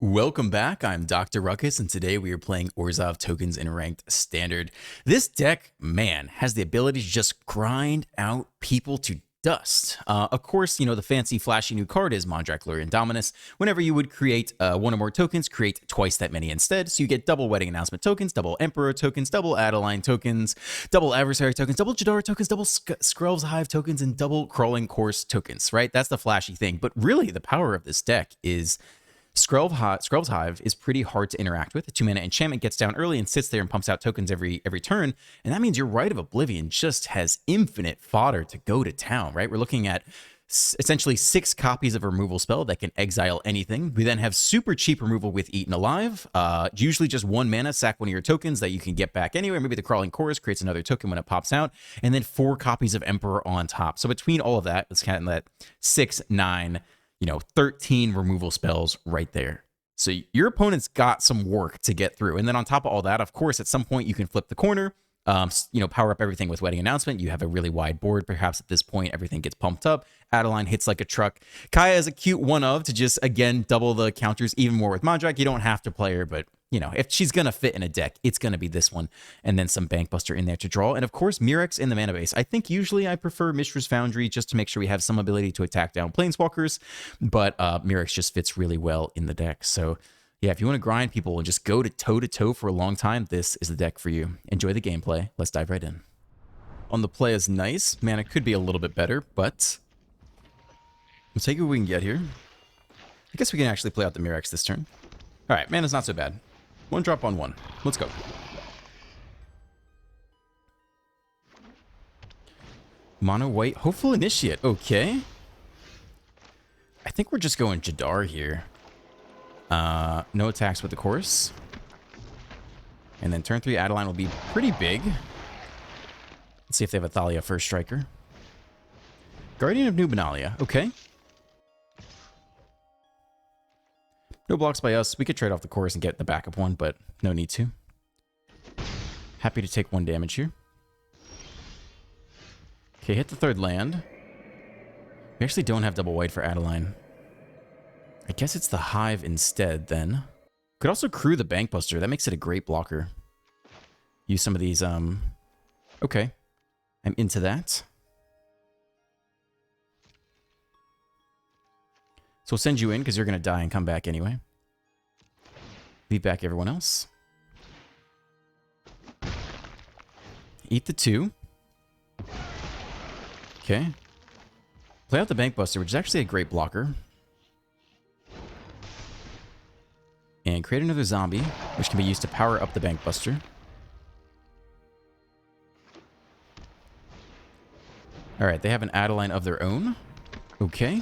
Welcome back, I'm Dr. Ruckus, and today we are playing ORZHOV tokens in Ranked Standard. This deck, man, has the ability to just grind out people to dust. Of course, you know, the fancy flashy new card is Mondracularian Dominus. Whenever you would create one or more tokens, create twice that many instead. So you get double Wedding Announcement tokens, double Emperor tokens, double Adeline tokens, double Adversary tokens, double Jadar tokens, double ORZHOV Hive tokens, and double Crawling Course tokens, right? That's the flashy thing. But really, the power of this deck is ORZHOV Hive is pretty hard to interact with. A 2-mana enchantment gets down early and sits there and pumps out tokens every turn, and that means your Rite of Oblivion just has infinite fodder to go to town, right? We're looking at essentially 6 copies of a removal spell that can exile anything. We then have super cheap removal with Eaten Alive, usually just 1 mana, sack one of your tokens that you can get back anyway. Maybe the Crawling Chorus creates another token when it pops out, and then 4 copies of Emperor on top. So between all of that, let's count that 6, 9, 13 removal spells right there. So your opponent's got some work to get through. And then on top of all that, of course, at some point you can flip the corner, power up everything with Wedding Announcement. You have a really wide board. Perhaps at this point, everything gets pumped up. Adeline hits like a truck. Kaya is a cute one of to just, again, double the counters even more with Mondrak. You don't have to play her, but if she's going to fit in a deck, it's going to be this one. And then some Bankbuster in there to draw. And of course, Mirrex in the mana base. I think usually I prefer Mishra's Foundry just to make sure we have some ability to attack down Planeswalkers. But Mirrex just fits really well in the deck. So yeah, if you want to grind people and just go to toe for a long time, this is the deck for you. Enjoy the gameplay. Let's dive right in. On the play is nice. Mana could be a little bit better, but we'll take what we can get here. I guess we can actually play out the Mirrex this turn. All right, mana's not so bad. 1 drop on 1. Let's go. Mono white, Hopeful Initiate. Okay. I think we're just going Jadar here. No attacks with the Chorus. And then turn 3 Adeline will be pretty big. Let's see if they have a Thalia First Striker. Guardian of New Benalia. Okay. No blocks by us. We could trade off the Chorus and get the backup one, but no need to. Happy to take 1 damage here. Okay, hit the 3rd land. We actually don't have double white for Adeline. I guess it's the Hive instead, then. Could also crew the Bankbuster. That makes it a great blocker. Use some of these, Okay. I'm into that. So we'll send you in because you're going to die and come back anyway. Leave back everyone else. Eat the 2. Okay. Play out the Bankbuster, which is actually a great blocker. And create another zombie, which can be used to power up the Bankbuster. Alright, they have an Adeline of their own. Okay.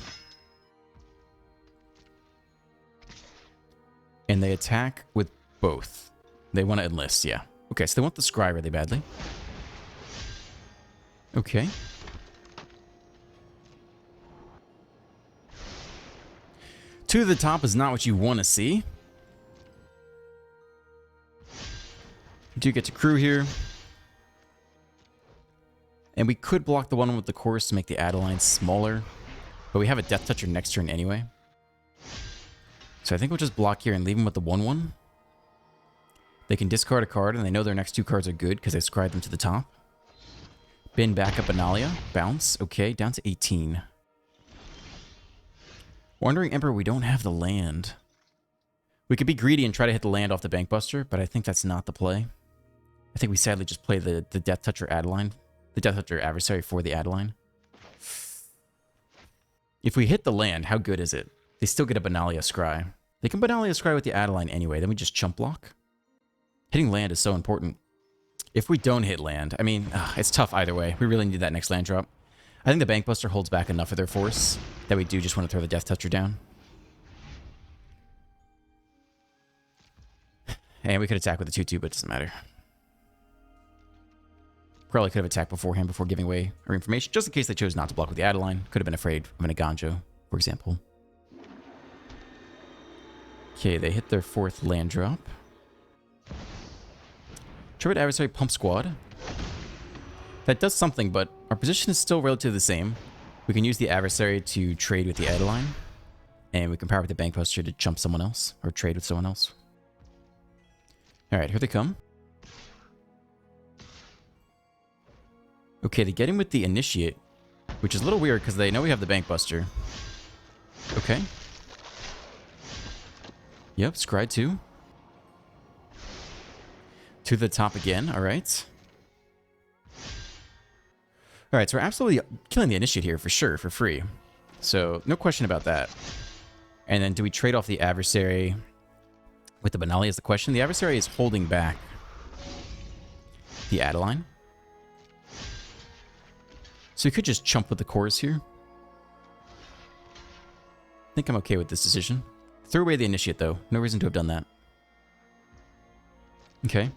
And they attack with both. They want to enlist, yeah. Okay, so they want the Scry really badly. Okay. Two to the top is not what you want to see. You do get to crew here. And we could block the one with the Chorus to make the Adeline smaller. But we have a Death Toucher next turn anyway. So I think we'll just block here and leave them with the 1/1. They can discard a card, and they know their next 2 cards are good because they scribe them to the top. Bin back up Analia. Bounce. Okay, down to 18. Wandering Emperor, we don't have the land. We could be greedy and try to hit the land off the Bankbuster, but I think that's not the play. I think we sadly just play the Death Toucher Adeline. The Death Toucher Adversary for the Adeline. If we hit the land, how good is it? They still get a Benalia Scry. They can Benalia Scry with the Adeline anyway. Then we just chump block. Hitting land is so important. If we don't hit land, I mean, it's tough either way. We really need that next land drop. I think the Bankbuster holds back enough of their force that we do just want to throw the Death Toucher down. And we could attack with the 2/2, but it doesn't matter. Probably could have attacked beforehand before giving away our information, just in case they chose not to block with the Adeline. Could have been afraid of an Aganjo, for example. Okay, they hit their 4th land drop. Tribute Adversary Pump Squad. That does something, but our position is still relatively the same. We can use the Adversary to trade with the Adeline. And we can power with the Bank Buster to jump someone else or trade with someone else. All right, here they come. Okay, they get in with the Initiate, which is a little weird because they know we have the Bank Buster. Okay. Yep, Scry 2. To the top again, all right. All right, so we're absolutely killing the Initiate here for sure, for free. So, no question about that. And then do we trade off the Adversary with the Benalia is the question. The Adversary is holding back the Adeline. So we could just chump with the Chorus here. I think I'm okay with this decision. Throw away the Initiate, though. No reason to have done that. Okay.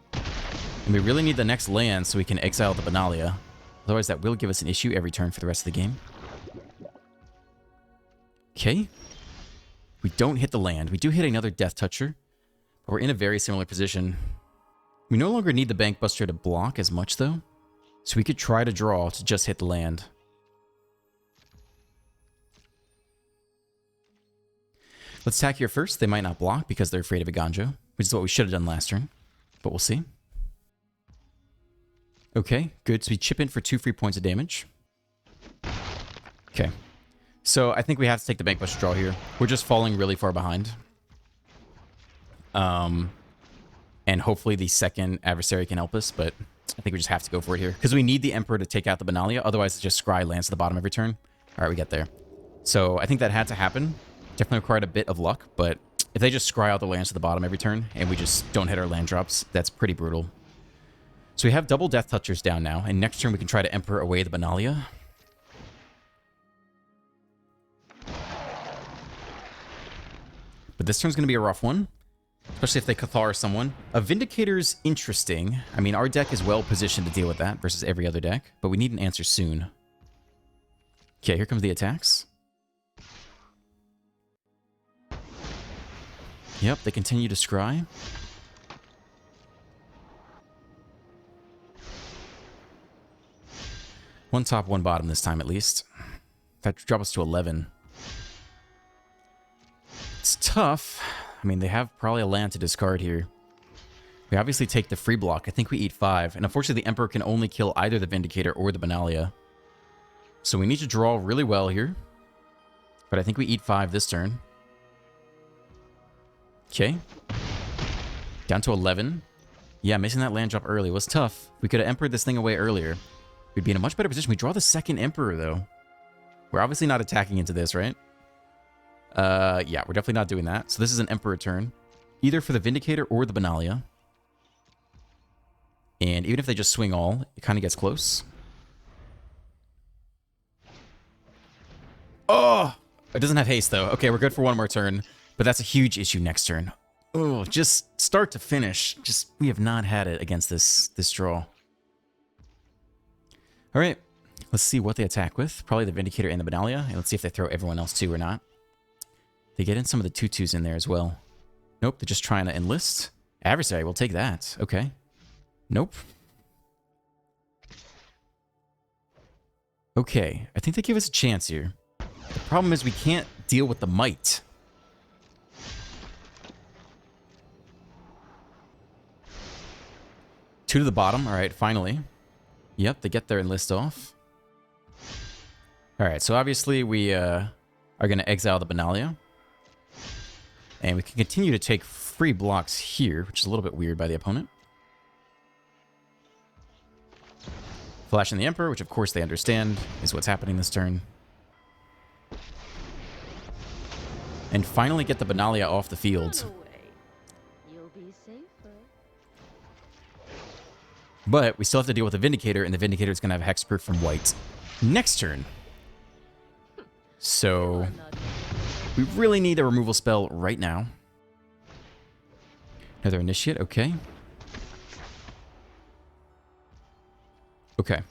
And we really need the next land so we can exile the Benalia. Otherwise, that will give us an issue every turn for the rest of the game. Okay. We don't hit the land. We do hit another Death Toucher. But we're in a very similar position. We no longer need the Bank Buster to block as much, though. So we could try to draw to just hit the land. Let's attack here first. They might not block because they're afraid of a Ganjo, which is what we should have done last turn. But we'll see. Okay, good. So we chip in for 2 free points of damage. Okay. So I think we have to take the Bank Buster draw here. We're just falling really far behind. And hopefully the second Adversary can help us, but I think we just have to go for it here. Because we need the Emperor to take out the Benalia, otherwise it's just Scry lands to the bottom every turn. Alright, we get there. So I think that had to happen. Definitely required a bit of luck, but if they just Scry out the lands to the bottom every turn, and we just don't hit our land drops, that's pretty brutal. So we have double Death Touchers down now, and next turn we can try to Emperor away the Benalia. But this turn's going to be a rough one. Especially if they Cathar someone. A Vindicator's interesting. I mean, our deck is well positioned to deal with that versus every other deck, but we need an answer soon. Okay, here comes the attacks. Yep, they continue to scry. One top, one bottom this time at least. That dropped us to 11. It's tough. I mean, they have probably a land to discard here. We obviously take the free block. I think we eat 5. And unfortunately, the Emperor can only kill either the Vindicator or the Benalia. So we need to draw really well here. But I think we eat 5 this turn. Okay. Down to 11. Yeah, missing that land drop early was tough. We could have Emperored this thing away earlier. We'd be in a much better position. We draw the second Emperor, though. We're obviously not attacking into this, right? Yeah, we're definitely not doing that. So this is an Emperor turn. Either for the Vindicator or the Benalia. And even if they just swing all, it kind of gets close. Oh! It doesn't have haste, though. Okay, we're good for one more turn. But that's a huge issue next turn. Oh, just start to finish. Just, we have not had it against this draw. All right, let's see what they attack with. Probably the Vindicator and the Benalia. And let's see if they throw everyone else too or not. They get in some of the 2/2s in there as well. Nope, they're just trying to enlist. Adversary, we'll take that. Okay. Nope. Okay, I think they give us a chance here. The problem is we can't deal with the might. Two to the bottom. All right, finally. Yep, they get their enlist off. All right, so obviously we are going to exile the Benalia. And we can continue to take free blocks here, which is a little bit weird by the opponent. Flash in the Emperor, which of course they understand is what's happening this turn. And finally get the Benalia off the field. But we still have to deal with the Vindicator, and the Vindicator is going to have hexproof from white next turn. So we really need a removal spell right now. Another Initiate, okay. Okay.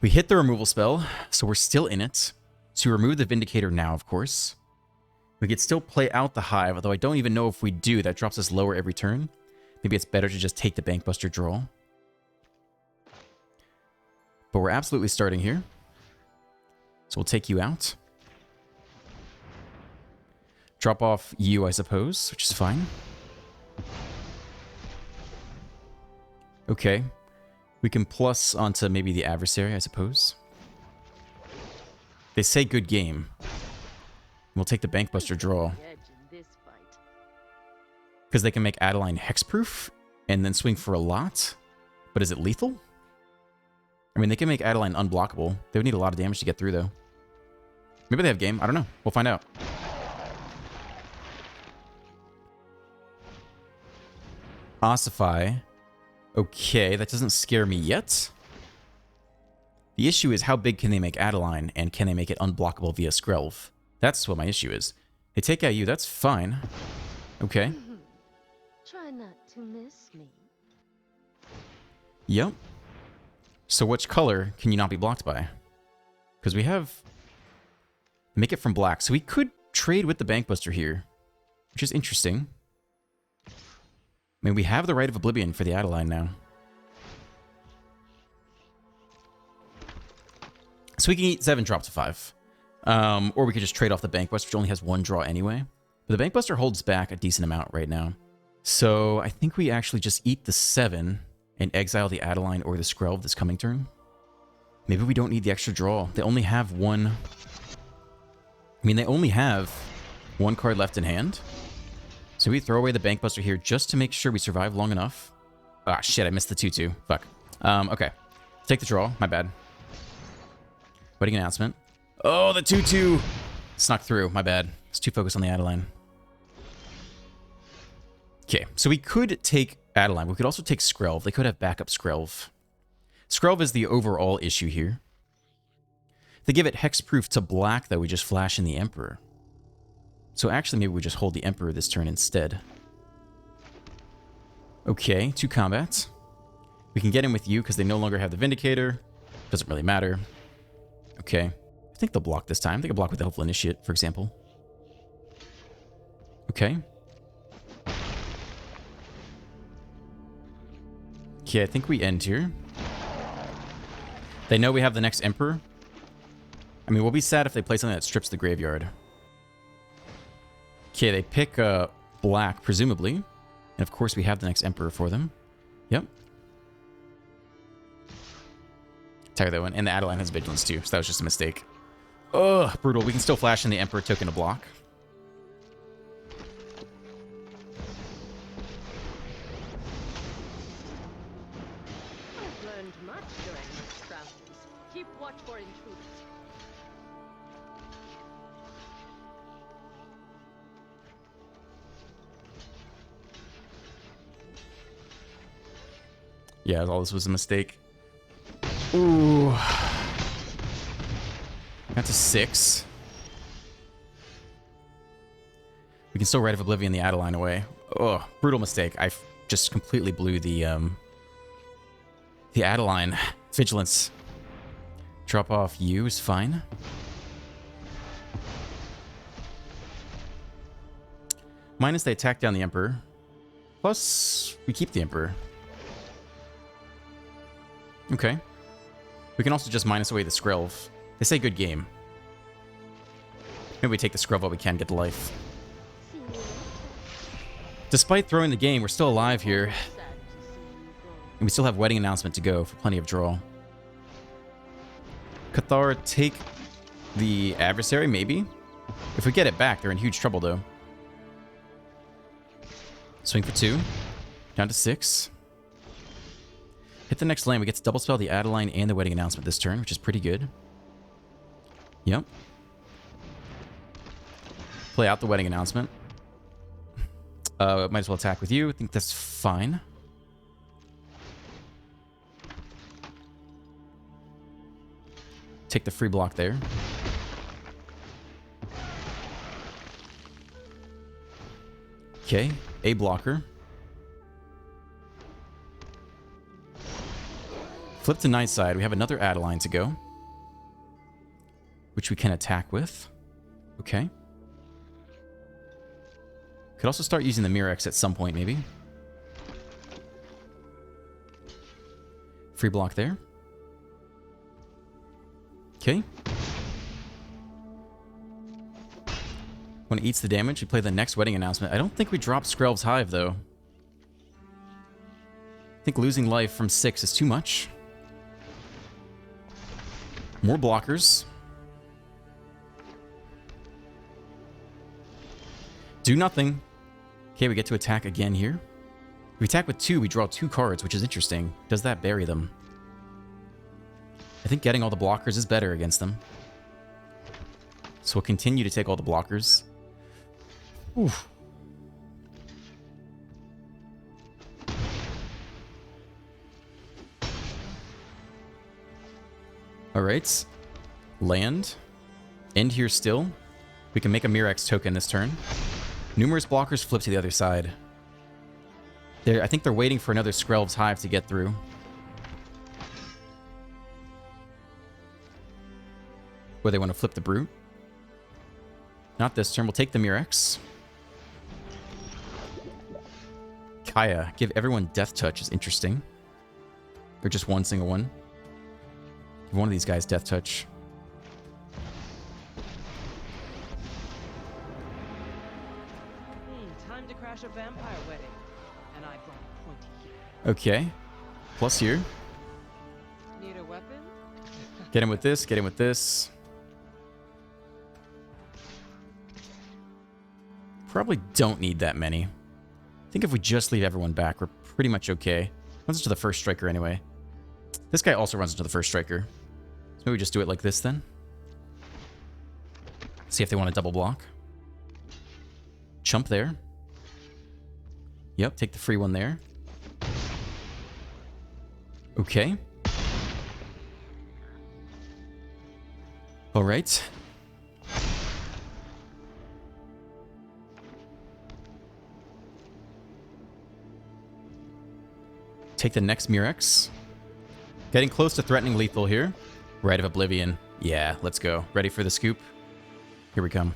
We hit the removal spell, so we're still in it. So we remove the Vindicator now, of course. We could still play out the Hive, although I don't even know if we do. That drops us lower every turn. Maybe it's better to just take the Bankbuster draw. But we're absolutely starting here. So we'll take you out. Drop off you, I suppose, which is fine. Okay. We can plus onto maybe the adversary, I suppose. They say good game. We'll take the Bankbuster draw. Because they can make Adeline hexproof and then swing for a lot. But is it lethal? I mean, they can make Adeline unblockable. They would need a lot of damage to get through, though. Maybe they have game. I don't know. We'll find out. Ossify. Okay, that doesn't scare me yet. The issue is how big can they make Adeline, and can they make it unblockable via Skrelv? That's what my issue is. They take out you, that's fine. Okay. Try not to miss me. Yep. So which color can you not be blocked by? Because we have... Make it from black. So we could trade with the Bankbuster here, which is interesting. I mean, we have the Right of Oblivion for the Adeline now. So we can eat 7 drop to 5. Or we could just trade off the Bankbuster, which only has 1 draw anyway. But the Bankbuster holds back a decent amount right now. So I think we actually just eat the 7 and exile the Adeline or the Skrelv this coming turn. Maybe we don't need the extra draw. They only have 1... I mean, they only have 1 card left in hand. So we throw away the Bankbuster here just to make sure we survive long enough. Ah, shit, I missed the 2-2. Fuck. Okay. Take the draw. My bad. Wedding announcement. Oh, the 2-2 snuck through. My bad. It's too focused on the Adeline. Okay, so we could take Adeline. We could also take Skrelv. They could have backup Skrelv. Skrelv is the overall issue here. If they give it hexproof to black, though, we just flash in the Emperor. So actually, maybe we just hold the Emperor this turn instead. Okay, 2 combats. We can get in with you because they no longer have the Vindicator. Doesn't really matter. Okay. I think they'll block this time. They can block with the Helpful Initiate, for example. Okay. Okay, I think we end here. They know we have the next Emperor. I mean, we'll be sad if they play something that strips the graveyard. Okay, they pick black, presumably. And of course, we have the next Emperor for them. Yep. Tire that one. And the Adeline has Vigilance too, so that was just a mistake. Ugh, brutal. We can still flash in the Emperor token to block. I've learned much during my travels. Keep watch for intruders. Yeah, all this was a mistake. Ooh. That's a 6. We can still Right of Oblivion the Adeline away. Oh, brutal mistake. I just completely blew the Adeline. Vigilance. Drop off you is fine. Minus they attack down the Emperor. Plus, we keep the Emperor. Okay. We can also just minus away the Skrelv. They say good game. Maybe we take the Skrelv while we can get the life. Despite throwing the game, we're still alive here. And we still have Wedding Announcement to go for plenty of draw. Cathar take the adversary, maybe? If we get it back, they're in huge trouble, though. Swing for 2. Down to 6. Hit the next land. We get to double spell the Adeline and the Wedding Announcement this turn, which is pretty good. Yep. Play out the Wedding Announcement. Might as well attack with you. I think that's fine. Take the free block there. Okay, a blocker. Flip to night side. We have another Adeline to go, which we can attack with. Okay. Could also start using the Mirex at some point, maybe. Free block there. Okay. When it eats the damage, we play the next wedding announcement. I don't think we drop Skrelv's Hive, though. I think losing life from 6 is too much. More blockers. Do nothing. Okay, we get to attack again here. If we attack with 2, we draw 2 cards, which is interesting. Does that bury them? I think getting all the blockers is better against them. So we'll continue to take all the blockers. Oof. Alright. Land. End here still. We can make a Mirex token this turn. Numerous blockers flip to the other side. I think they're waiting for another Skrelv's Hive to get through. Where they want to flip the Brute. Not this turn. We'll take the Mirex. Kaya. Give everyone Death Touch is interesting. Or just one single one. Give one of these guys Death Touch. Time to crash a vampire wedding. And I brought pointy here. Okay. Plus here. Need a weapon? Get him with this. Get him with this. Probably don't need that many. I think if we just leave everyone back, we're pretty much okay. Runs into the first striker anyway. This guy also runs into the first striker. So maybe we just do it like this then. See if they want to double block. Chump there. Yep, take the free one there. Okay. All right. Take the next Mirex. Getting close to threatening lethal here. Rite of Oblivion. Yeah, let's go. Ready for the scoop? Here we come.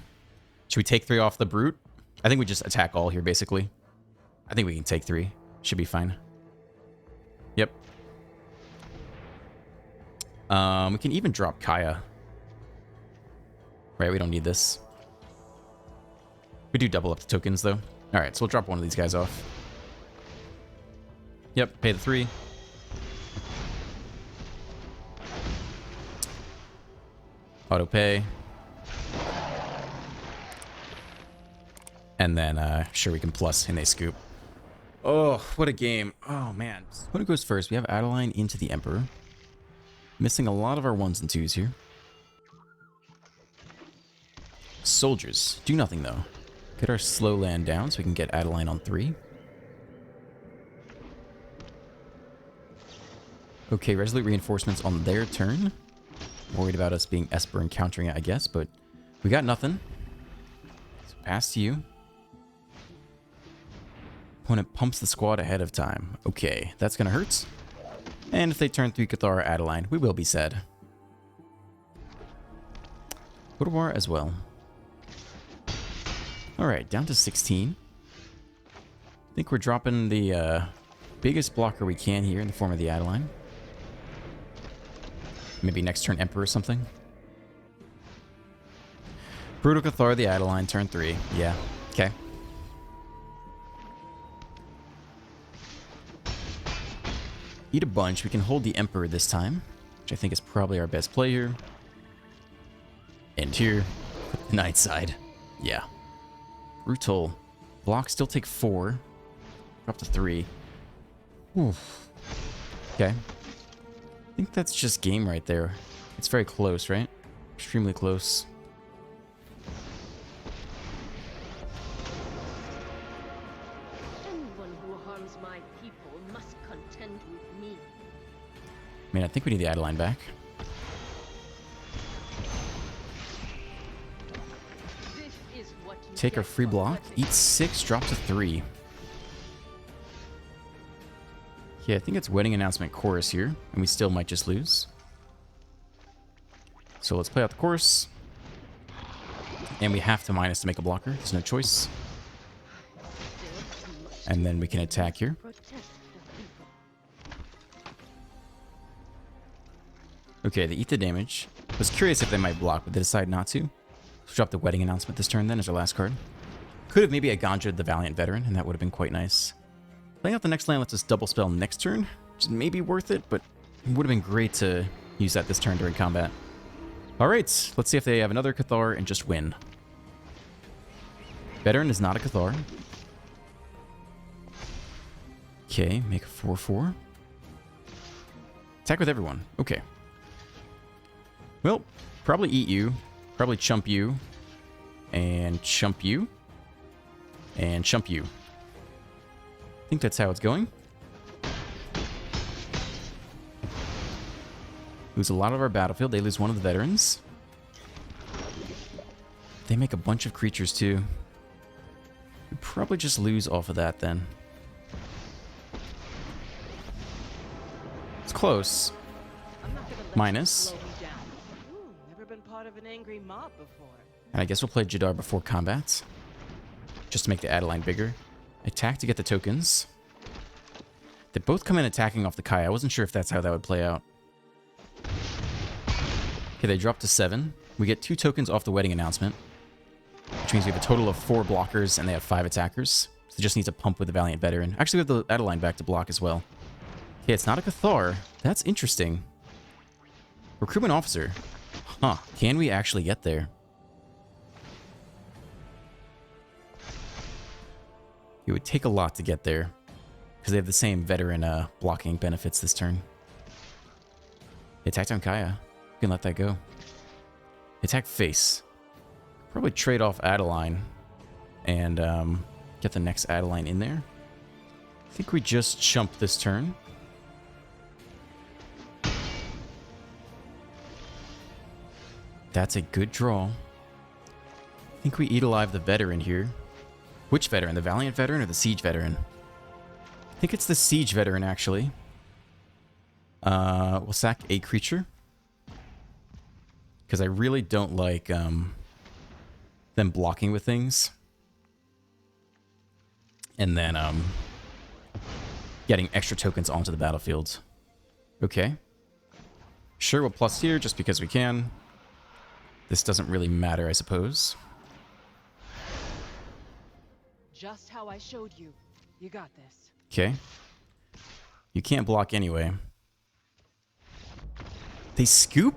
Should we take 3 off the Brute? I think we just attack all here, basically. I think we can take 3. Should be fine. Yep. We can even drop Kaya. Right, we don't need this. We do double up the tokens, though. Alright, so we'll drop one of these guys off. Yep, pay the 3. Auto pay. And then, sure, we can plus and they scoop. Oh, what a game. Oh, man. When it goes first, we have Adeline into the Emperor. Missing a lot of our 1s and 2s here. Soldiers. Do nothing, though. Get our slow land down so we can get Adeline on 3. Okay, Resolute Reinforcements on their turn. Worried about us being Esper and countering it, I guess, but we got nothing. So pass to you. Opponent pumps the squad ahead of time. Okay, that's gonna hurt. And if they turn 3 Cathar or Adeline, we will be sad. Odawar as well. Alright, down to 16. I think we're dropping the biggest blocker we can here in the form of the Adeline. Maybe next turn Emperor or something. Brutal Cathar, the Adeline, turn 3. Yeah, okay. Eat a bunch. We can hold the Emperor this time, which I think is probably our best play here. And here, Night Side. Yeah. Brutal. Block still take 4. Drop to 3. Oof. Okay. I think that's just game right there. It's very close, right? Extremely close. Anyone who harms my people must contend with me. I mean, I think we need the Adeline back. This is what you Take our get free for block. letting Eat 6, drop to 3. Yeah, I think it's Wedding Announcement Chorus here, and we still might just lose. So let's play out the chorus. And we have to minus to make a blocker. There's no choice. And then we can attack here. protect the people. Okay, they eat the damage. Was curious if they might block, but they decide not to. Let's drop the wedding announcement this turn then as our last card. Could have maybe a Ganja'd the Valiant Veteran, and that would have been quite nice. Playing out the next land lets us double spell next turn, which is maybe worth it, but it would have been great to use that this turn during combat. Alright, let's see if they have another Cathar and just win. Veteran is not a Cathar. Okay, make a 4/4. Attack with everyone. Okay. Well, probably eat you. Probably chump you. And chump you. And chump you. I think that's how it's going. Lose a lot of our battlefield. They lose one of the veterans. They make a bunch of creatures too. We probably just lose off of that then. It's close. I'm not gonna let Minus. you slow me down. Ooh, never been part of an angry mob before. And I guess we'll play Jadar before combat. Just to make the Adeline bigger. Attack to get the tokens. They both come in attacking off the Kai. I wasn't sure if that's how that would play out. Okay, they drop to 7. We get 2 tokens off the wedding announcement. Which means we have a total of 4 blockers and they have 5 attackers. So they just need to pump with the Valiant Veteran. Actually, we have the Adeline back to block as well. Okay, it's not a Cathar. That's interesting. Recruitment Officer. Huh. Can we actually get there? It would take a lot to get there. Because they have the same veteran blocking benefits this turn. Attack on Kaya. You can let that go. Attack face. Probably trade off Adeline. And get the next Adeline in there. I think we just chump this turn. That's a good draw. I think we eat alive the veteran here. Which veteran? The Valiant Veteran or the Siege Veteran? I think it's the Siege Veteran, actually. We'll sack a creature. Because I really don't like them blocking with things. And then getting extra tokens onto the battlefield. Okay. Sure, we'll plus here just because we can. This doesn't really matter, I suppose. Just how I showed you. You got this. Okay. You can't block anyway. They scoop?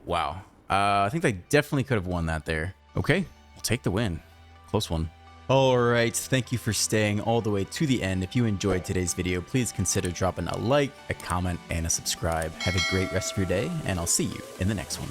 Wow. I think they definitely could have won that there. Okay, we'll take the win. Close one. Alright, thank you for staying all the way to the end. If you enjoyed today's video, please consider dropping a like, a comment, and a subscribe. Have a great rest of your day, and I'll see you in the next one.